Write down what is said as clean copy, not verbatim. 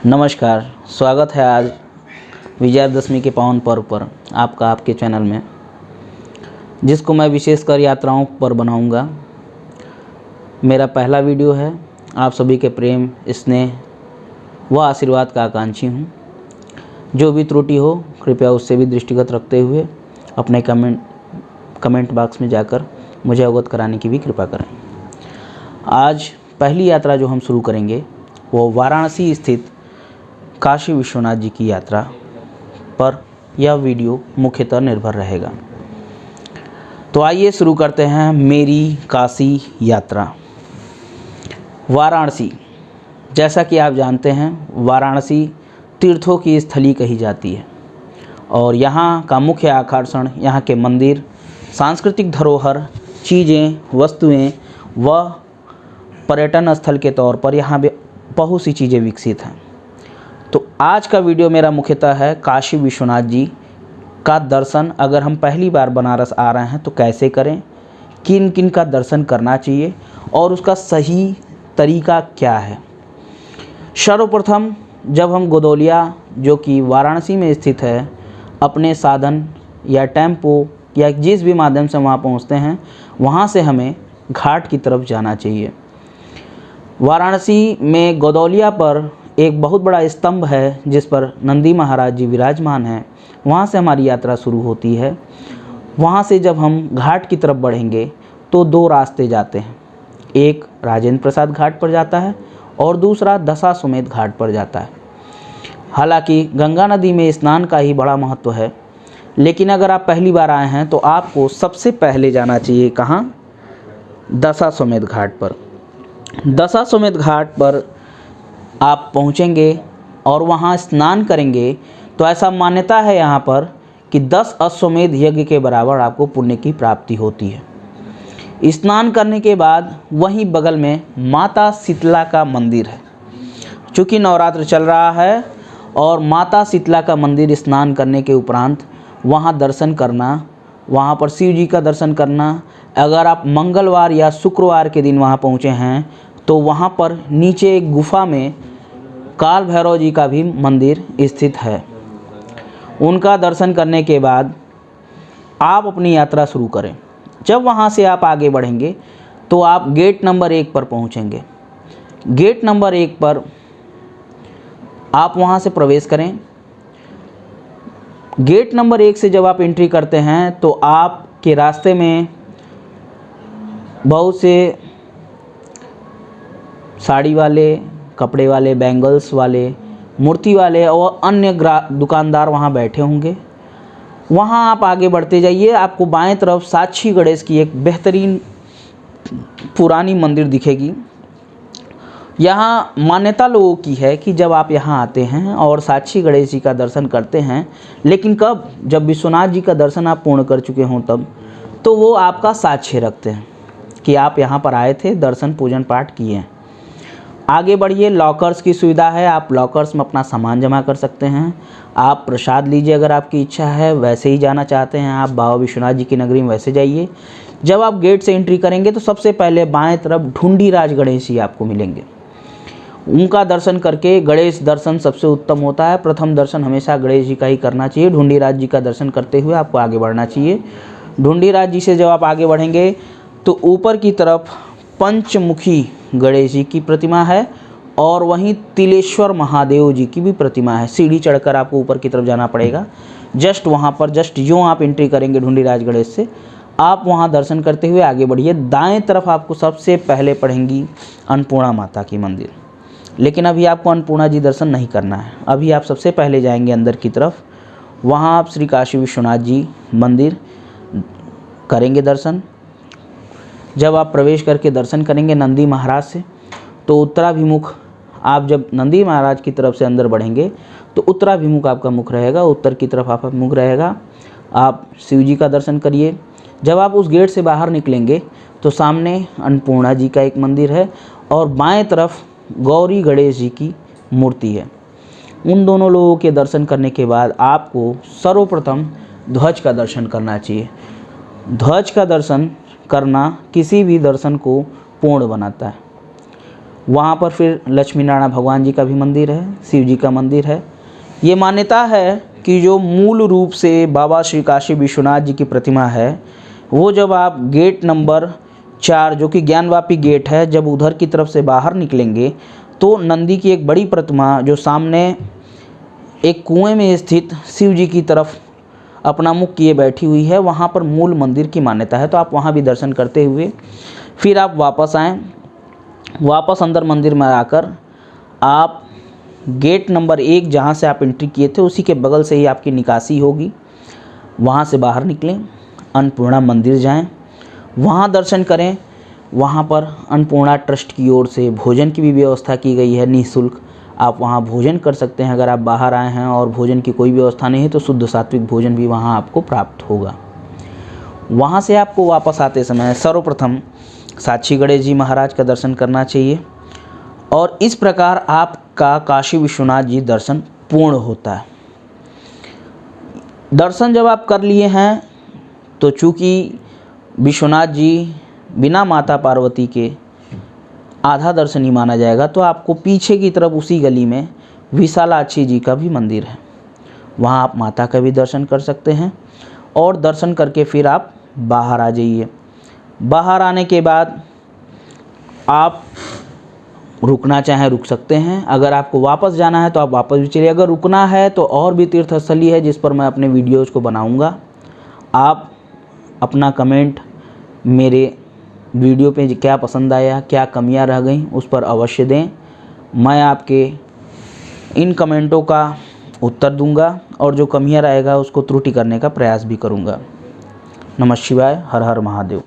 नमस्कार, स्वागत है आज विजयादशमी के पावन पर्व पर आपके चैनल में, जिसको मैं विशेषकर यात्राओं पर बनाऊंगा। मेरा पहला वीडियो है। आप सभी के प्रेम, स्नेह व आशीर्वाद का आकांक्षी हूं। जो भी त्रुटि हो कृपया उससे भी दृष्टिगत रखते हुए अपने कमेंट बॉक्स में जाकर मुझे अवगत कराने की भी कृपा करें। आज पहली यात्रा जो हम शुरू करेंगे वो वाराणसी स्थित काशी विश्वनाथ जी की यात्रा पर यह वीडियो मुख्यतः निर्भर रहेगा। तो आइए शुरू करते हैं मेरी काशी यात्रा। वाराणसी, जैसा कि आप जानते हैं, वाराणसी तीर्थों की स्थली कही जाती है और यहाँ का मुख्य आकर्षण यहाँ के मंदिर, सांस्कृतिक धरोहर, चीज़ें, वस्तुएं व पर्यटन स्थल के तौर पर यहाँ बहुत सी चीज़ें विकसित हैं। तो आज का वीडियो मेरा मुख्यतः है काशी विश्वनाथ जी का दर्शन। अगर हम पहली बार बनारस आ रहे हैं तो कैसे करें, किन किन का दर्शन करना चाहिए और उसका सही तरीका क्या है। सर्वप्रथम जब हम गोदौलिया, जो कि वाराणसी में स्थित है, अपने साधन या टेम्पो या जिस भी माध्यम से वहाँ पहुँचते हैं, वहाँ से हमें घाट की तरफ जाना चाहिए। वाराणसी में गोदौलिया पर एक बहुत बड़ा स्तंभ है जिस पर नंदी महाराज जी विराजमान हैं। वहाँ से हमारी यात्रा शुरू होती है। वहाँ से जब हम घाट की तरफ बढ़ेंगे तो दो रास्ते जाते हैं। एक राजेंद्र प्रसाद घाट पर जाता है और दूसरा दशाश्वमेध घाट पर जाता है। हालांकि गंगा नदी में स्नान का ही बड़ा महत्व है, लेकिन अगर आप पहली बार आए हैं तो आपको सबसे पहले जाना चाहिए कहाँ? दशाश्वमेध घाट पर। दशाश्वमेध घाट पर आप पहुँचेंगे और वहाँ स्नान करेंगे तो ऐसा मान्यता है यहाँ पर कि 10 अश्वमेध यज्ञ के बराबर आपको पुण्य की प्राप्ति होती है। स्नान करने के बाद वहीं बगल में माता शीतला का मंदिर है। चूँकि नवरात्र चल रहा है और माता शीतला का मंदिर स्नान करने के उपरांत वहाँ दर्शन करना, वहाँ पर शिव जी का दर्शन करना। अगर आप मंगलवार या शुक्रवार के दिन वहाँ पहुँचे हैं तो वहाँ पर नीचे एक गुफा में काल भैरव जी का भी मंदिर स्थित है। उनका दर्शन करने के बाद आप अपनी यात्रा शुरू करें। जब वहाँ से आप आगे बढ़ेंगे तो आप गेट नंबर 1 पर पहुँचेंगे। गेट नंबर 1 पर आप वहाँ से प्रवेश करें। गेट नंबर 1 से जब आप एंट्री करते हैं तो आपके रास्ते में बहुत से साड़ी वाले, कपड़े वाले, बैंगल्स वाले, मूर्ति वाले और अन्य दुकानदार वहाँ बैठे होंगे। वहाँ आप आगे बढ़ते जाइए, आपको बाएं तरफ साक्षी गणेश की एक बेहतरीन पुरानी मंदिर दिखेगी। यहाँ मान्यता लोगों की है कि जब आप यहाँ आते हैं और साक्षी गणेश जी का दर्शन करते हैं, लेकिन कब? जब विश्वनाथ जी का दर्शन आप पूर्ण कर चुके हों तब, तो वो आपका साक्ष्य रखते हैं कि आप यहाँ पर आए थे, दर्शन पूजन पाठ किए हैं। आगे बढ़िए, लॉकर्स की सुविधा है। आप लॉकर्स में अपना सामान जमा कर सकते हैं। आप प्रसाद लीजिए अगर आपकी इच्छा है। वैसे ही जाना चाहते हैं आप बाबा विश्वनाथ जी की नगरी में, वैसे जाइए। जब आप गेट से एंट्री करेंगे तो सबसे पहले बाएं तरफ ढूंढीराज गणेश जी आपको मिलेंगे। उनका दर्शन करके, गणेश दर्शन सबसे उत्तम होता है। प्रथम दर्शन हमेशा गणेश जी का ही करना चाहिए। ढूंढीराज जी का दर्शन करते हुए आपको आगे बढ़ना चाहिए। ढूंढीराज जी से जब आप आगे बढ़ेंगे तो ऊपर की तरफ पंचमुखी गणेश जी की प्रतिमा है और वहीं तिलेश्वर महादेव जी की भी प्रतिमा है। सीढ़ी चढ़कर आपको ऊपर की तरफ जाना पड़ेगा। जस्ट वहाँ पर, जस्ट यूँ आप एंट्री करेंगे ढूंढीराज गणेश से, आप वहाँ दर्शन करते हुए आगे बढ़िए। दाएं तरफ आपको सबसे पहले पड़ेंगी अन्नपूर्णा माता की मंदिर, लेकिन अभी आपको अन्नपूर्णा जी दर्शन नहीं करना है। अभी आप सबसे पहले जाएंगे अंदर की तरफ। वहाँ आप श्री काशी विश्वनाथ जी मंदिर करेंगे दर्शन। जब आप प्रवेश करके दर्शन करेंगे नंदी महाराज से, तो उत्तराभिमुख आप जब नंदी महाराज की तरफ से अंदर बढ़ेंगे तो उत्तराभिमुख आपका मुख रहेगा, उत्तर की तरफ आपका मुख रहेगा। आप शिव जी का दर्शन करिए। जब आप उस गेट से बाहर निकलेंगे तो सामने अन्नपूर्णा जी का एक मंदिर है और बाएं तरफ गौरी गणेश जी की मूर्ति है। उन दोनों लोगों के दर्शन करने के बाद आपको सर्वप्रथम ध्वज का दर्शन करना चाहिए। ध्वज का दर्शन करना किसी भी दर्शन को पूर्ण बनाता है। वहाँ पर फिर लक्ष्मी नारायण भगवान जी का भी मंदिर है, शिव जी का मंदिर है। ये मान्यता है कि जो मूल रूप से बाबा श्री काशी विश्वनाथ जी की प्रतिमा है, वो जब आप गेट नंबर 4 जो कि ज्ञानवापी गेट है, जब उधर की तरफ से बाहर निकलेंगे तो नंदी की एक बड़ी प्रतिमा जो सामने एक कुएं में स्थित शिव जी की तरफ अपना मुख किए बैठी हुई है, वहाँ पर मूल मंदिर की मान्यता है। तो आप वहाँ भी दर्शन करते हुए फिर आप वापस आएँ। वापस अंदर मंदिर में आकर आप गेट नंबर 1 जहाँ से आप एंट्री किए थे उसी के बगल से ही आपकी निकासी होगी, वहाँ से बाहर निकलें, अन्नपूर्णा मंदिर जाएं, वहाँ दर्शन करें। वहाँ पर अन्नपूर्णा ट्रस्ट की ओर से भोजन की भी व्यवस्था की गई है निःशुल्क। आप वहाँ भोजन कर सकते हैं। अगर आप बाहर आए हैं और भोजन की कोई व्यवस्था नहीं है तो शुद्ध सात्विक भोजन भी वहाँ आपको प्राप्त होगा। वहाँ से आपको वापस आते समय सर्वप्रथम साक्षी गणेश जी महाराज का दर्शन करना चाहिए और इस प्रकार आपका काशी विश्वनाथ जी दर्शन पूर्ण होता है। दर्शन जब आप कर लिए हैं तो चूँकि विश्वनाथ जी बिना माता पार्वती के आधा दर्शन ही माना जाएगा, तो आपको पीछे की तरफ उसी गली में विशालाक्षी जी का भी मंदिर है, वहाँ आप माता का भी दर्शन कर सकते हैं और दर्शन करके फिर आप बाहर आ जाइए। बाहर आने के बाद आप रुकना चाहें रुक सकते हैं। अगर आपको वापस जाना है तो आप वापस भी चलिए। अगर रुकना है तो और भी तीर्थस्थली है जिस पर मैं अपने वीडियोज़ को बनाऊंगा। आप अपना कमेंट मेरे वीडियो पे क्या पसंद आया, क्या कमियां रह गई, उस पर अवश्य दें। मैं आपके इन कमेंटों का उत्तर दूंगा और जो कमियां रहेगा उसको त्रुटि करने का प्रयास भी करूंगा। नमः शिवाय। हर हर महादेव।